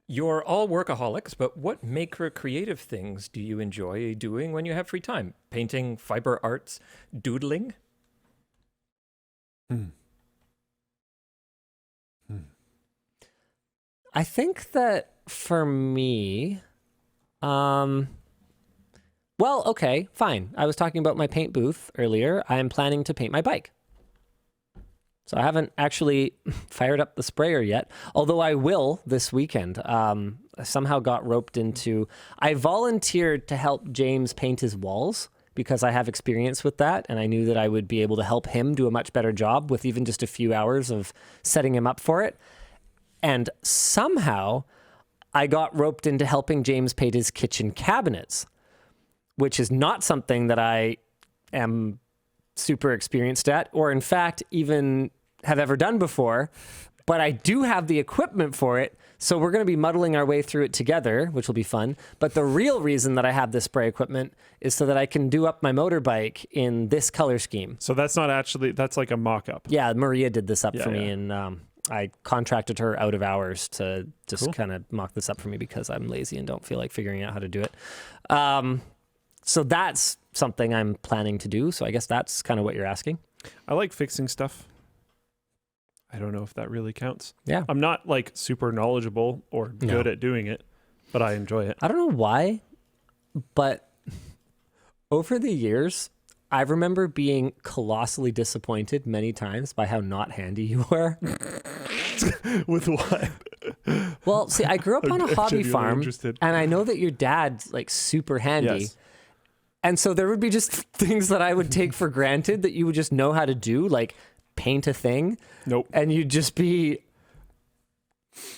You're all workaholics, but what maker creative things do you enjoy doing when you have free time? Painting, fiber arts, doodling? Hmm. Hmm. I think that for me, well, okay, fine. I was talking about my paint booth earlier. I am planning to paint my bike. So I haven't actually fired up the sprayer yet, although I will this weekend. I somehow got roped into, I volunteered to help James paint his walls because I have experience with that. And I knew that I would be able to help him do a much better job with even just a few hours of setting him up for it. And somehow I got roped into helping James paint his kitchen cabinets, which is not something that I am super experienced at, or in fact, even have ever done before, but I do have the equipment for it. So we're going to be muddling our way through it together, which will be fun. But the real reason that I have this spray equipment is so that I can do up my motorbike in this color scheme. So that's not actually, that's like a mock-up. Yeah, Maria did this up for me, and I contracted her out of hours to just kind of mock this up for me because I'm lazy and don't feel like figuring out how to do it. So that's something I'm planning to do. So I guess that's kind of what you're asking. I like fixing stuff. I don't know if that really counts. Yeah. I'm not like super knowledgeable or good at doing it, but I enjoy it. I don't know why, but over the years, I remember being colossally disappointed many times by how not handy you were. With what? Well, see, I grew up on a hobby Genuinely farm, interested. and I know that your dad's like super handy. Yes. And so there would be just things that I would take for granted that you would just know how to do, like paint a thing. Nope. And you'd just be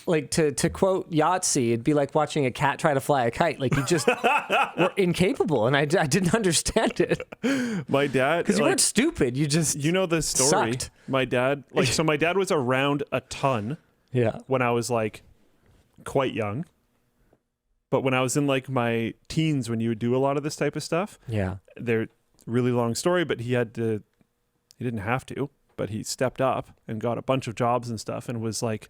like, to quote Yahtzee, it'd be like watching a cat try to fly a kite. Like you just were incapable. And I didn't understand it. My dad, Because you weren't stupid. You just, you know the story. sucked. My dad, so my dad was around a ton yeah. when I was like quite young. But when I was in like my teens, when you would do a lot of this type of stuff, Yeah. they're really long story, but he didn't have to, but he stepped up and got a bunch of jobs and stuff and was like,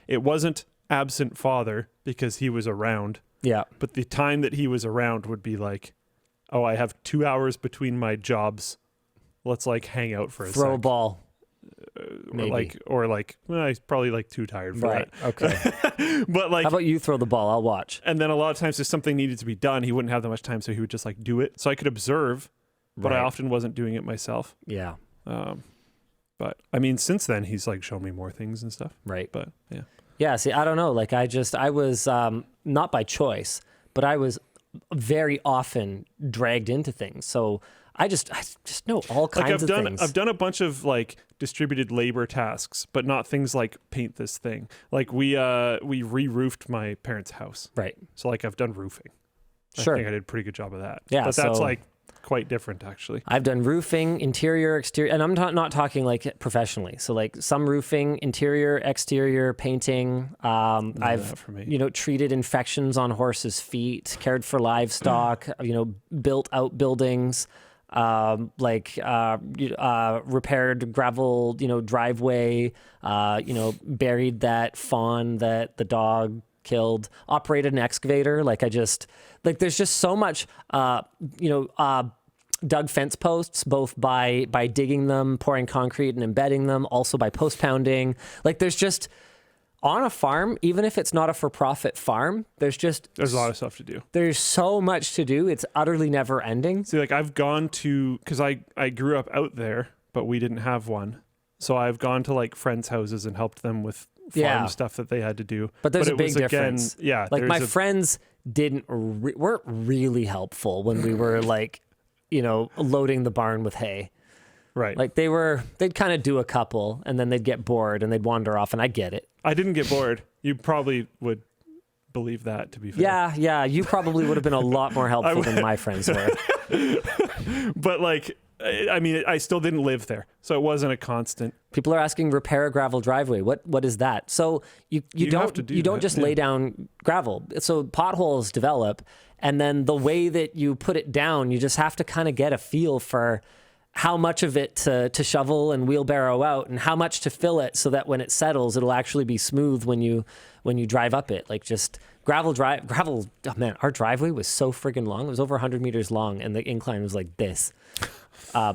it wasn't absent father because he was around, Yeah. but the time that he was around would be like, oh, I have 2 hours between my jobs. Let's like hang out for a Throw a sec. ball. Or well, he's probably like too tired for Right. Okay. it. But like, How about you throw the ball? I'll watch. and then a lot of times if something needed to be done, he wouldn't have that much time, so he would just like do it. So I could observe, but I Right. often wasn't doing it myself. Yeah. But I mean, since then he's like shown me more things and stuff. Right. But yeah, Yeah, see, I don't know. Like, I was not by choice, but I was very often dragged into things. So I just know all kinds of things. I've done a bunch of like distributed labor tasks, but not things like paint this thing. Like we re-roofed my parents' house. Right. So like I've done roofing. Sure. I think I did a pretty good job of that. Yeah, But that's so- like quite different actually. I've done roofing, interior, exterior, and I'm not talking like professionally. So like some roofing, interior, exterior, painting. I've, for me. treated infections on horses' feet, cared for livestock, built out buildings, repaired gravel, driveway, buried that fawn that the dog killed, operated an excavator. There's just so much, dug fence posts, both by digging them, pouring concrete and embedding them, also by post pounding. Like there's just, on a farm, even if it's not a for-profit farm, there's a lot of stuff to do. There's so much to do. It's utterly never ending. See, like I've gone to, because I grew up out there, but we didn't have one. So I've gone to like friends' houses and helped them with farm stuff that they had to do. But there's a it big was, difference. Again, yeah. Like my friends weren't really helpful when we were like, loading the barn with hay. Right. Like they'd kind of do a couple and then they'd get bored and they'd wander off, and I get it. I didn't get bored. You probably would believe that, to be fair. Yeah. You probably would have been a lot more helpful than my friends were. But like, I mean, I still didn't live there, so it wasn't a constant. People are asking repair a gravel driveway. What is that? So you don't just lay down gravel. So potholes develop, and then the way that you put it down, you just have to kind of get a feel for how much of it to shovel and wheelbarrow out and how much to fill it so that when it settles, it'll actually be smooth when you drive up it. Like just gravel, oh man, our driveway was so friggin' long. It was over 100 meters long and the incline was like this.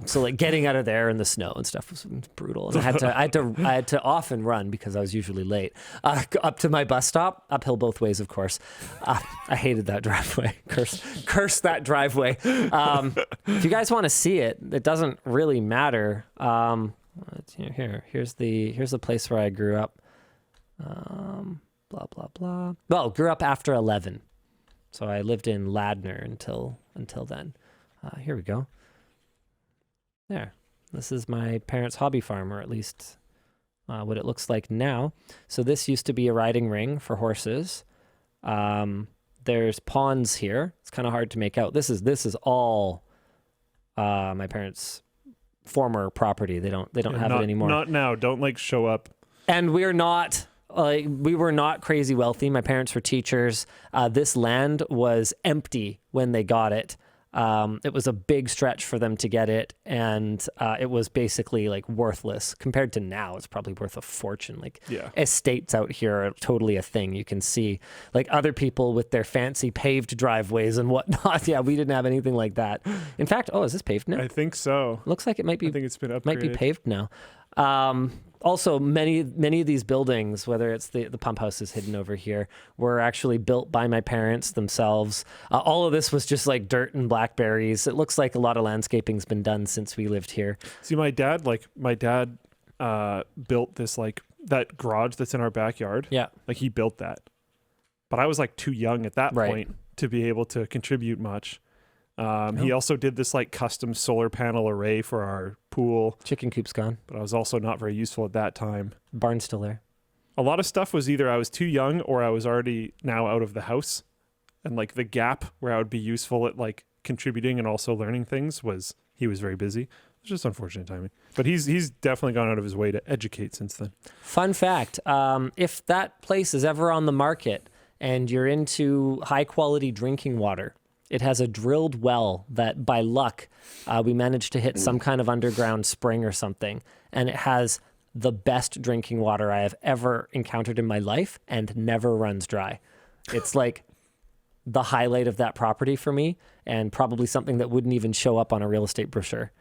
So like getting out of there in the snow and stuff was brutal. And I had to often run because I was usually late up to my bus stop, uphill both ways, of course. I hated that driveway. Curse that driveway. If you guys want to see it, it doesn't really matter. Here's the place where I grew up. Blah blah blah. Well, grew up after 11, so I lived in Ladner until then. Here we go. There. This is my parents' hobby farm, or at least what it looks like now. So this used to be a riding ring for horses. There's ponds here. It's kind of hard to make out. This is all my parents' former property. They don't have it anymore. Not now. Don't like show up. And we were not crazy wealthy. My parents were teachers. This land was empty when they got it. It was a big stretch for them to get it, and it was basically like worthless compared to now. It's probably worth a fortune. Like estates out here are totally a thing. You can see like other people with their fancy paved driveways and whatnot. Yeah, we didn't have anything like that. In fact, is this paved now? I think so. Looks like it might be. I think it's been upgraded. Might be paved now. Also, many of these buildings, whether it's the pump house is hidden over here, were actually built by my parents themselves. All of this was just like dirt and blackberries. It looks like a lot of landscaping's been done since we lived here. See, my dad built this like that garage that's in our backyard. Yeah, like he built that, but I was like too young at that right. point to be able to contribute much. He also did this like custom solar panel array for our pool. Chicken coop's gone. But I was also not very useful at that time. Barn's still there. A lot of stuff was either I was too young or I was already now out of the house. And like the gap where I would be useful at like contributing and also learning things he was very busy. It's just unfortunate timing. But he's definitely gone out of his way to educate since then. Fun fact, if that place is ever on the market and you're into high quality drinking water, it has a drilled well that by luck, we managed to hit some kind of underground spring or something. And it has the best drinking water I have ever encountered in my life and never runs dry. It's like the highlight of that property for me and probably something that wouldn't even show up on a real estate brochure.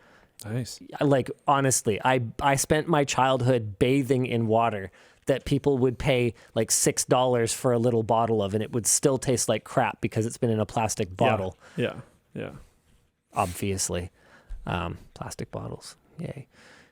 Nice. Like, honestly, I spent my childhood bathing in water that people would pay like $6 for a little bottle of, and it would still taste like crap because it's been in a plastic bottle. Yeah. Obviously. Plastic bottles. Yay.